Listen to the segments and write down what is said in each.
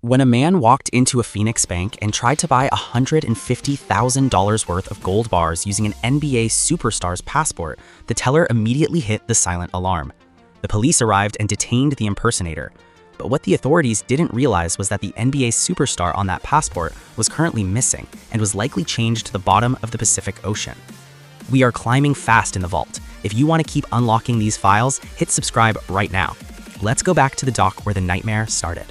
When a man walked into a Phoenix bank and tried to buy $150,000 worth of gold bars using an NBA superstar's passport, the teller immediately hit the silent alarm. The police arrived and detained the impersonator. But what the authorities didn't realize was that the NBA superstar on that passport was currently missing and was likely chained to the bottom of the Pacific Ocean. We are climbing fast in the vault. If you want to keep unlocking these files, hit subscribe right now. Let's go back to the dock where the nightmare started.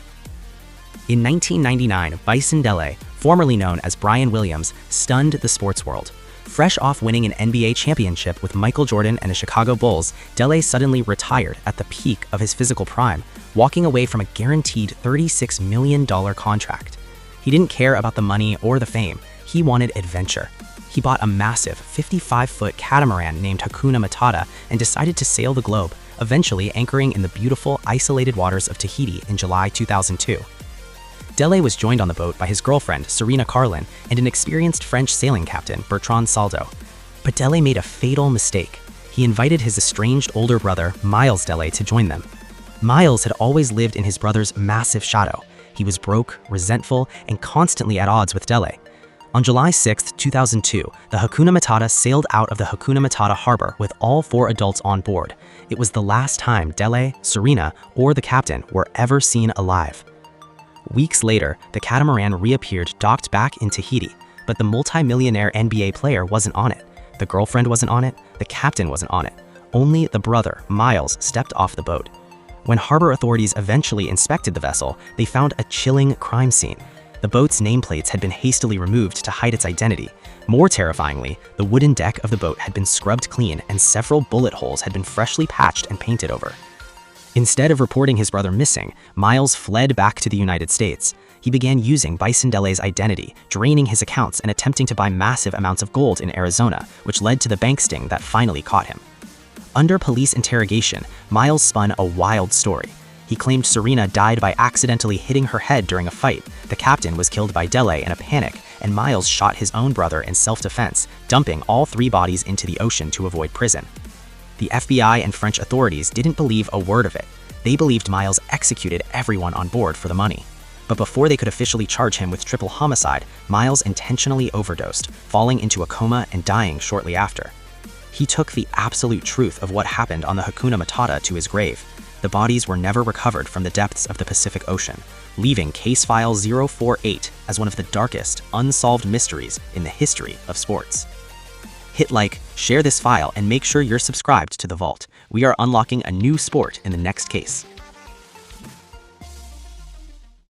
In 1999, Bison Dele, formerly known as Brian Williams, stunned the sports world. Fresh off winning an NBA championship with Michael Jordan and the Chicago Bulls, Dele suddenly retired at the peak of his physical prime, walking away from a guaranteed $36 million contract. He didn't care about the money or the fame. He wanted adventure. He bought a massive 55-foot catamaran named Hakuna Matata and decided to sail the globe, eventually anchoring in the beautiful, isolated waters of Tahiti in July 2002. Dele was joined on the boat by his girlfriend, Serena Carlin, and an experienced French sailing captain, Bertrand Saldo. But Dele made a fatal mistake. He invited his estranged older brother, Miles Dele, to join them. Miles had always lived in his brother's massive shadow. He was broke, resentful, and constantly at odds with Dele. On July 6, 2002, the Hakuna Matata sailed out of the Hakuna Matata harbor with all 4 adults on board. It was the last time Dele, Serena, or the captain were ever seen alive. Weeks later, the catamaran reappeared docked back in Tahiti, but the multi-millionaire NBA player wasn't on it. The girlfriend wasn't on it, the captain wasn't on it. Only the brother, Miles, stepped off the boat. When harbor authorities eventually inspected the vessel, they found a chilling crime scene. The boat's nameplates had been hastily removed to hide its identity. More terrifyingly, the wooden deck of the boat had been scrubbed clean and several bullet holes had been freshly patched and painted over. Instead of reporting his brother missing, Miles fled back to the United States. He began using Bison Dele's identity, draining his accounts and attempting to buy massive amounts of gold in Arizona, which led to the bank sting that finally caught him. Under police interrogation, Miles spun a wild story. He claimed Serena died by accidentally hitting her head during a fight, the captain was killed by Dele in a panic, and Miles shot his own brother in self-defense, dumping all 3 bodies into the ocean to avoid prison. The FBI and French authorities didn't believe a word of it. They believed Miles executed everyone on board for the money. But before they could officially charge him with triple homicide, Miles intentionally overdosed, falling into a coma and dying shortly after. He took the absolute truth of what happened on the Hakuna Matata to his grave. The bodies were never recovered from the depths of the Pacific Ocean, leaving Case File 048 as one of the darkest, unsolved mysteries in the history of sports. Hit like, share this file, and make sure you're subscribed to The Vault. We are unlocking a new sport in the next case.